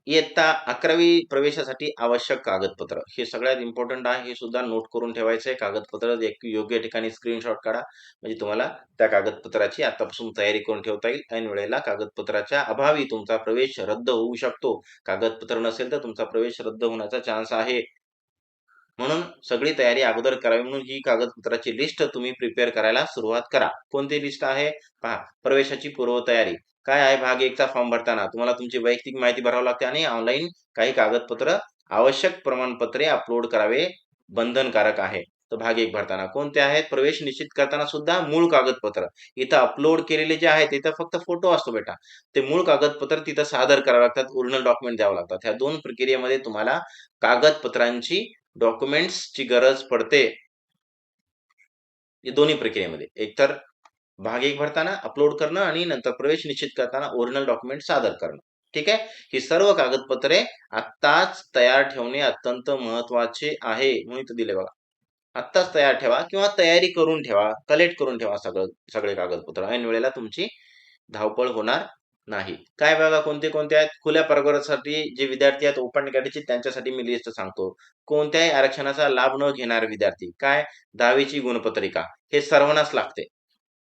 इयत्ता 11वी प्रवेशासाठी आवश्यक कागदपत्र हे सगळ्यात इम्पॉर्टंट आहे. हे सुद्धा नोट करून ठेवायचं आहे. कागदपत्र एक योग्य ठिकाणी स्क्रीनशॉट काढा, म्हणजे तुम्हाला त्या कागदपत्राची आतापासून तयारी करून ठेवता येईल. ऐन वेळेला कागदपत्राच्या अभावी तुमचा प्रवेश रद्द होऊ शकतो. कागदपत्र नसेल तर तुमचा प्रवेश रद्द होण्याचा चान्स आहे. म्हणून सगळी तयारी अगोदर करावी, म्हणून ही कागदपत्राची लिस्ट तुम्ही प्रिपेअर करायला सुरुवात करा. कोणती लिस्ट आहे पहा. प्रवेशाची पूर्वतयारी काय आहे. भाग 1 चा फॉर्म भरताना तुम्हाला तुमची वैयक्तिक माहिती भरावी लागते आणि ऑनलाईन काही कागदपत्र आवश्यक प्रमाणपत्रे अपलोड करावे बंधनकारक आहे. तर भाग 1 भरताना कोणते आहेत. प्रवेश निश्चित करताना सुद्धा मूळ कागदपत्र इथं अपलोड केलेले जे आहेत इथं फक्त फोटो असतो बेटा. ते मूळ कागदपत्र तिथं सादर करावे लागतात. ओरिजिनल डॉक्युमेंट द्यावं लागतात. ह्या दोन प्रक्रियेमध्ये तुम्हाला कागदपत्रांची डॉक्युमेंट्सची गरज पडते. या दोन्ही प्रक्रियेमध्ये एकतर भाग 1 भरताना अपलोड करणं आणि नंतर प्रवेश निश्चित करताना ओरिजिनल डॉक्युमेंट सादर करणं. ठीक आहे. ही सर्व कागदपत्रे आत्ताच तयार ठेवणे अत्यंत महत्वाचे आहे. म्हणून इथं दिले बघा. आत्ताच तयार ठेवा किंवा तयारी करून ठेवा, कलेक्ट करून ठेवा सगळे कागदपत्र. ऐन वेळेला तुमची धावपळ होणार नाही. काय बघा कोणते कोणते आहेत. खुल्या प्रवर्गासाठी जे विद्यार्थी आहेत ओपन कॅटेगरीचे त्यांच्यासाठी मी लिस्ट सांगतो. कोणत्याही आरक्षणाचा लाभ न घेणारे विद्यार्थी काय 10वीची गुणपत्रिका हे सर्वांनाच लागते.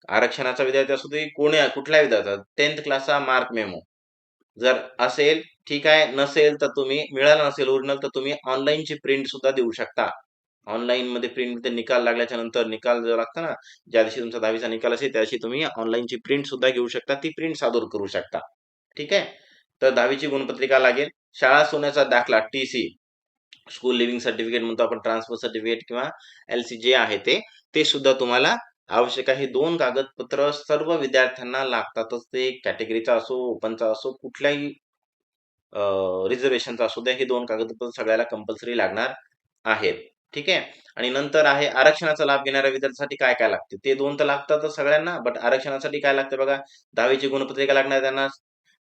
आरक्षणाचा विद्यार्थी असू दे कुठल्या विद्यार्थ्याचा 10th क्लासचा मार्क मेमो जर असेल ठीक आहे. नसेल तर तुम्ही मिळाला नसेल ओरिजिनल तर तुम्ही ऑनलाईनची प्रिंट सुद्धा देऊ शकता. ऑनलाईन मध्ये प्रिंट निकाल लागल्याच्या नंतर निकाल जो लागतो ना, ज्या दिवशी तुमचा 10वीचा निकाल असेल त्या दिवशी तुम्ही ऑनलाईनची प्रिंट सुद्धा घेऊ शकता. ती प्रिंट सादर करू शकता. ठीक आहे. तर 10वीची गुणपत्रिका लागेल. शाळा सोडण्याचा दाखला टीसी, स्कूल लिव्हिंग सर्टिफिकेट म्हणतो आपण, ट्रान्सफर सर्टिफिकेट किंवा एलसी जे आहे ते सुद्धा तुम्हाला आवश्यक आहे. 2 कागदपत्र सर्व विद्यार्थ्यांना लागतातच. ते कॅटेगरीचा असो, ओपनचा असो, कुठल्याही रिझर्वेशनचा असू द्या, हे 2 कागदपत्र सगळ्याला कंपल्सरी लागणार आहेत. ठीक आहे. आणि नंतर आहे आरक्षणाचा लाभ घेणाऱ्या विद्यार्थ्यांसाठी काय काय लागते. ते 2 तर लागतातच सगळ्यांना, बट आरक्षणासाठी काय लागते बघा. 10वीची गुणपत्रिका लागणार त्यांना,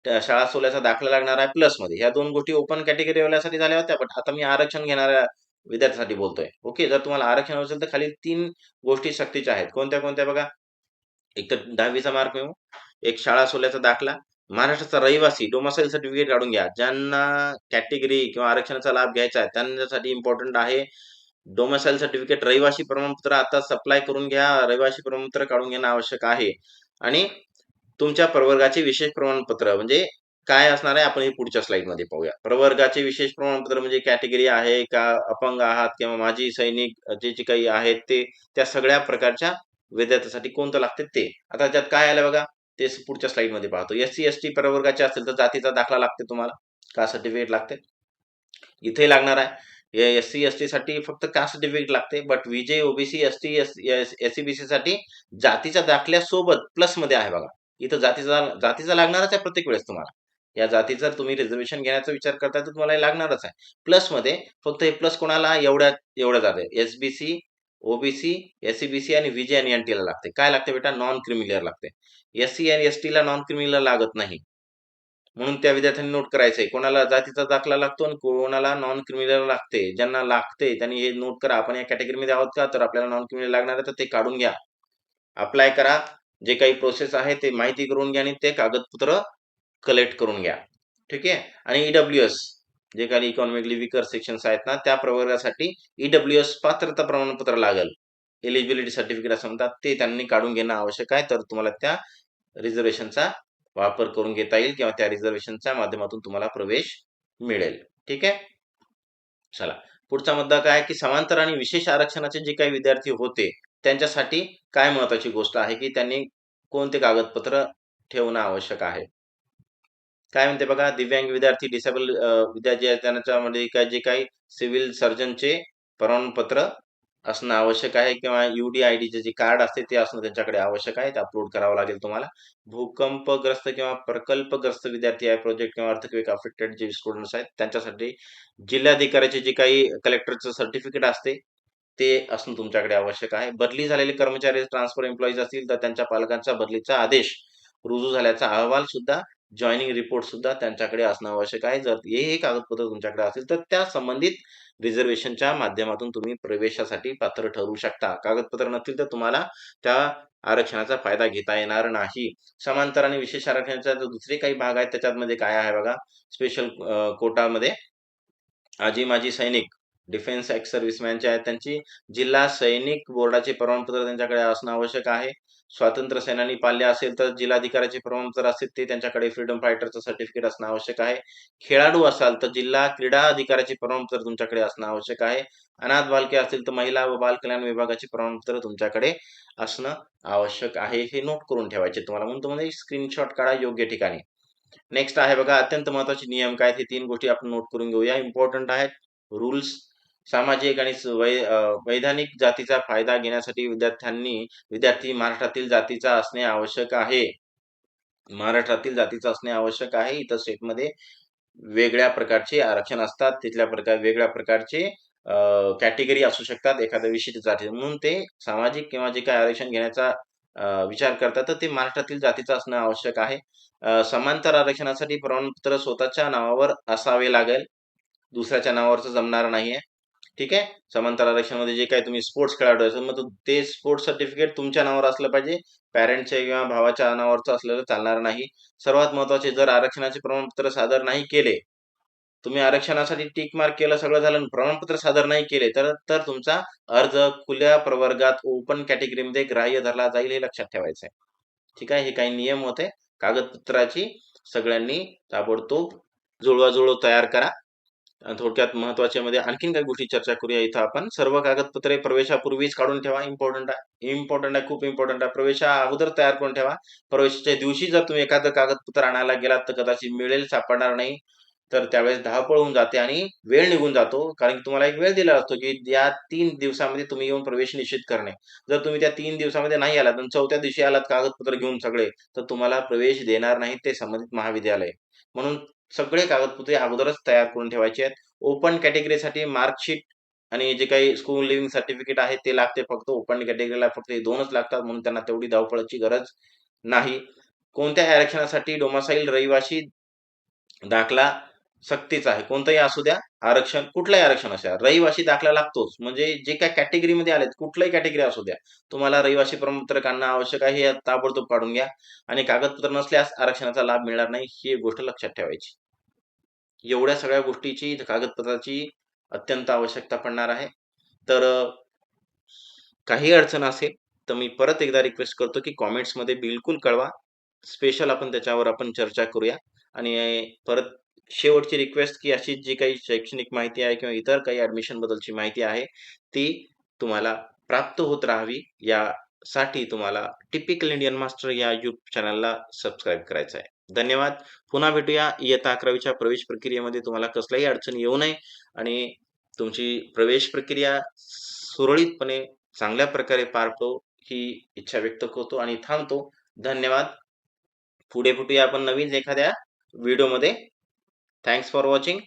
शाळा सोडल्याचा दाखला लागणार आहे प्लस मध्ये. ह्या 2 गोष्टी ओपन कॅटेगरी वाल्यासाठी झाल्या होत्या, बट आता मी आरक्षण घेणाऱ्या विद्यार्थ्यांसाठी बोलतोय. ओके. जर तुम्हाला आरक्षण असेल तर खाली 3 गोष्टी सक्तीच्या आहेत. कोणत्या कोणत्या बघा. एक तर 10वीचा मार्क मेमो, एक शाळा सोडल्याचा दाखला, महाराष्ट्राचा रहिवासी डोमिसाईल सर्टिफिकेट काढून घ्या. ज्यांना कॅटेगरी किंवा आरक्षणाचा लाभ घ्यायचा आहे त्यांच्यासाठी इम्पॉर्टंट आहे डोमिसाईल सर्टिफिकेट. रहिवासी प्रमाणपत्र आता सप्लाय करून घ्या. रहिवासी प्रमाणपत्र काढून घेणं आवश्यक आहे. आणि तुमच्या प्रवर्गाचे विशेष प्रमाणपत्र म्हणजे काय असणार आहे आपण हे पुढच्या स्लाइड मध्ये पाहूया. प्रवर्गाचे विशेष प्रमाणपत्र म्हणजे कॅटेगरी आहे का, अपंग आहात किंवा माजी सैनिक जे काही आहेत ते, त्या सगळ्या प्रकारच्या विद्यार्थ्यांसाठी कोणतं लागते ते. आता त्यात काय आलं बघा. ते पुढच्या स्लाइड मध्ये पाहतो. एससी एसटी प्रवर्गाचे असेल तर जातीचा दाखला लागते तुम्हाला, कास्ट सर्टिफिकेट लागते. इथे लागणार आहे. एससी एसटी साठी फक्त कास्ट सर्टिफिकेट लागते. But Vijay OBC ST SCBC साठी जातीच्या दाखल्यासोबत प्लस मध्ये आहे बघा. इथं जातीचा लागणारच आहे प्रत्येक वेळेस तुम्हाला. या जातीचा तुम्ही रिझर्वेशन घेण्याचा विचार करताय तर तुम्हाला हे लागणारच आहे. प्लस मध्ये फक्त हे प्लस कोणाला एवढ्या जाते. एसबीसी, ओबीसी, एससीबीसी आणि विजय आणि एनटी ला लागते. काय लागते बेटा. नॉन क्रिमिलियर लागते. एससी आणि एसटी ला नॉन क्रिमिलियर लागत नाही. म्हणून त्या विद्यार्थ्यांनी नोट करायचंय. कोणाला जातीचा दाखला लागतो आणि कोणाला नॉन क्रिमिनल लागते. ज्यांना लागते त्यांनी हे नोट करा. आपण या कॅटेगरीमध्ये आहोत का, तर आपल्याला नॉन क्रिमिनल लागणार आहे तर ते काढून घ्या. अप्लाय करा. जे काही प्रोसेस आहे ते माहिती करून घ्या आणि ते कागदपत्र कलेक्ट करून घ्या. ठीक आहे. आणि ईडब्ल्यूएस जे काही इकॉनॉमिकली विकर सेक्शन्स आहेत ना, त्या प्रवर्गासाठी ईडब्ल्यूएस पात्रता प्रमाणपत्र लागेल. एलिजिबिलिटी सर्टिफिकेट असं म्हणतात, ते त्यांनी काढून घेणं आवश्यक आहे. तर तुम्हाला त्या रिझर्वेशनचा वापर करून घेता येईल किंवा त्या रिझर्वेशनच्या माध्यमातून तुम्हाला प्रवेश मिळेल. ठीक आहे. चला पुढचा मुद्दा काय की समांतर आणि विशेष आरक्षणाचे जे काही विद्यार्थी होते त्यांच्यासाठी काय महत्वाची गोष्ट आहे की त्यांनी कोणते कागदपत्र ठेवणं आवश्यक आहे. काय म्हणते बघा. दिव्यांग विद्यार्थी डिसेबल विद्यार्थी त्यांच्यामध्ये जे काही सिव्हिल सर्जनचे प्रमाणपत्र असणं आवश्यक आहे किंवा UDIDचे जे कार्ड असते ते असणं त्यांच्याकडे आवश्यक आहे. ते अपलोड करावं लागेल तुम्हाला. भूकंपग्रस्त किंवा प्रकल्पग्रस्त विद्यार्थी आहे, प्रोजेक्ट किंवा अर्थक्वेक अफेक्टेड जे स्टुडंट्स आहेत त्यांच्यासाठी जिल्हाधिकाऱ्याचे जे काही कलेक्टरचं सर्टिफिकेट असते ते असणं तुमच्याकडे आवश्यक आहे. बदली झालेले कर्मचारी ट्रान्सफर एम्प्लॉईज असतील तर त्यांच्या पालकांचा बदलीचा आदेश रुजू झाल्याचा अहवाल सुद्धा जॉइनिंग रिपोर्ट सुद्धा त्यांच्याकडे असणं आवश्यक आहे. जर हे कागदपत्र तुमच्याकडे असेल तर त्या संबंधित रिझर्वेशनच्या माध्यमातून तुम्ही प्रवेशासाठी पात्र ठरू शकता. कागदपत्र नसतील तर तुम्हाला त्या आरक्षणाचा फायदा घेता येणार नाही. समांतर आणि विशेष आरक्षणाचा जो दुसरे काही भाग आहेत त्याच्यामध्ये काय आहे बघा, स्पेशल कोटामध्ये आजी माजी सैनिक, डिफेन्स एक्स सर्व्हिसमॅनचे आहेत त्यांची जिल्हा सैनिक बोर्डाचे प्रमाणपत्र त्यांच्याकडे असणं आवश्यक आहे. स्वातंत्र्य सेनानी पाल्य असेल तर जिल्हाधिकाऱ्याचे प्रमाणपत्र असतील ते त्यांच्याकडे फ्रीडम फायटरचं सर्टिफिकेट असणं आवश्यक आहे. खेळाडू असाल तर जिल्हा क्रीडा अधिकाऱ्याचे प्रमाणपत्र तुमच्याकडे असणं आवश्यक आहे. अनाथ बालके असतील तर महिला व बाल कल्याण विभागाचे प्रमाणपत्र तुमच्याकडे असणं आवश्यक आहे. हे नोट करून ठेवायचे तुम्हाला, म्हणून तुम्हाला स्क्रीनशॉट काढा योग्य ठिकाणी. नेक्स्ट आहे बघा, अत्यंत महत्वाचे नियम काय, हे 3 गोष्टी आपण नोट करून घेऊया. इम्पॉर्टंट आहेत. रूल्स, सामाजिक आणि वैधानिक जातीचा फायदा घेण्यासाठी विद्यार्थी महाराष्ट्रातील जातीचा असणे आवश्यक आहे. महाराष्ट्रातील जातीचा असणे आवश्यक आहे. इतर स्टेटमध्ये वेगळ्या प्रकारचे आरक्षण असतात. तिथल्या वेगळ्या प्रकारचे कॅटेगरी असू शकतात एखाद्या विशिष्ट जाती, म्हणून ते सामाजिक किंवा जे काही आरक्षण घेण्याचा विचार करतात तर ते महाराष्ट्रातील जातीचं असणं आवश्यक आहे. समांतर आरक्षणासाठी प्रमाणपत्र स्वतःच्या नावावर असावे लागेल. दुसऱ्याच्या नावावरचं जमणार नाहीये. ठीक आहे. समांतर आरक्षणामध्ये जे काही तुम्ही स्पोर्ट्स खेळाडू असाल मग ते स्पोर्ट्स सर्टिफिकेट तुमच्या नावावर असलं पाहिजे. पॅरेंटच्या किंवा भावाच्या नावावरचं असलेलं चालणार नाही. सर्वात महत्वाचे, जर आरक्षणाचे प्रमाणपत्र सादर नाही केले, तुम्ही आरक्षणासाठी टिक मार्क केलं, सगळं झालं, प्रमाणपत्र सादर नाही केले तर तर तुमचा अर्ज खुल्या प्रवर्गात ओपन कॅटेगरीमध्ये ग्राह्य धरला जाईल, हे लक्षात ठेवायचं आहे. ठीक आहे. हे काही नियम होते. कागदपत्राची सगळ्यांनी ताबडतोब जुळवाजुळव तयार करा. थोडक्यात महत्वाच्या आणखीन काही गोष्टी चर्चा करूया इथं आपण. सर्व कागदपत्रे प्रवेशापूर्वीच काढून ठेवा. इम्पॉर्टंट आहे, खूप इम्पॉर्टंट आहे. प्रवेशा अगोदर तयार करून ठेवा. प्रवेशाच्या दिवशी जर तुम्ही एखादं कागदपत्र आणायला गेलात तर कदाचित मिळेल, सापडणार नाही. तर त्यावेळेस धावपळ होऊन जाते आणि वेळ निघून जातो. कारण की तुम्हाला एक वेळ दिला असतो की या 3 दिवसामध्ये तुम्ही येऊन प्रवेश निश्चित करणे. जर तुम्ही त्या 3 दिवसामध्ये नाही आलात आणि 4थ्या दिवशी आलात कागदपत्र घेऊन सगळे, तर तुम्हाला प्रवेश देणार नाही ते संबंधित महाविद्यालय. म्हणून सगळे कागदपत्रे अगोदरच तयार करून ठेवायचे आहेत. ओपन कॅटेगरीसाठी मार्कशीट आणि जे काही स्कूल लिव्हिंग सर्टिफिकेट आहे ते लागते फक्त. ओपन कॅटेगरीला फक्त हे 2च लागतात, म्हणून त्यांना तेवढी धावपळाची गरज नाही. कोणत्याही आरक्षणासाठी डोमासाईल रहिवासी दाखला सक्तीचा आहे. कोणतंही असू द्या आरक्षण, कुठलंही आरक्षण असू द्या, रहिवासी दाखला लागतोच. म्हणजे जे काही कॅटेगरीमध्ये आलेत, कुठल्याही कॅटेगरी असू द्या, तुम्हाला रहिवासी प्रमाणपत्र काढणं आवश्यक आहे. हे ताबडतोब काढून घ्या. आणि कागदपत्र नसल्यास आरक्षणाचा लाभ मिळणार नाही, ही एक गोष्ट लक्षात ठेवायची. एवढ्या सगळ्या गोष्टीची, कागदपत्राची अत्यंत आवश्यकता पडणार आहे. तर काही अडचण असेल तर मी परत एकदा रिक्वेस्ट करतो की कमेंट्समध्ये बिलकुल कळवा. स्पेशल आपण त्याच्यावर चर्चा करूया. आणि परत शेवटची रिक्वेस्ट की अशी जी काही शैक्षणिक माहिती आहे किंवा इतर काही ॲडमिशन बद्दलची माहिती आहे, ती तुम्हाला प्राप्त होत राहावी यासाठी तुम्हाला टिपिकल इंडियन मास्टर या YouTube चॅनलला सबस्क्राईब करायचं आहे. धन्यवाद. पुन्हा भेटूया. इयत्ता 11वीच्या प्रवेश प्रक्रियेमध्ये तुम्हाला कसल्याही अडचण येऊ नये आणि तुमची प्रवेश प्रक्रिया सुरळीतपणे चांगल्या प्रकारे पार पडो, ही इच्छा व्यक्त करतो आणि थांबतो. धन्यवाद. पुढे भेटूया आपण नवीन एखाद्या व्हिडिओमध्ये. Thanks for watching.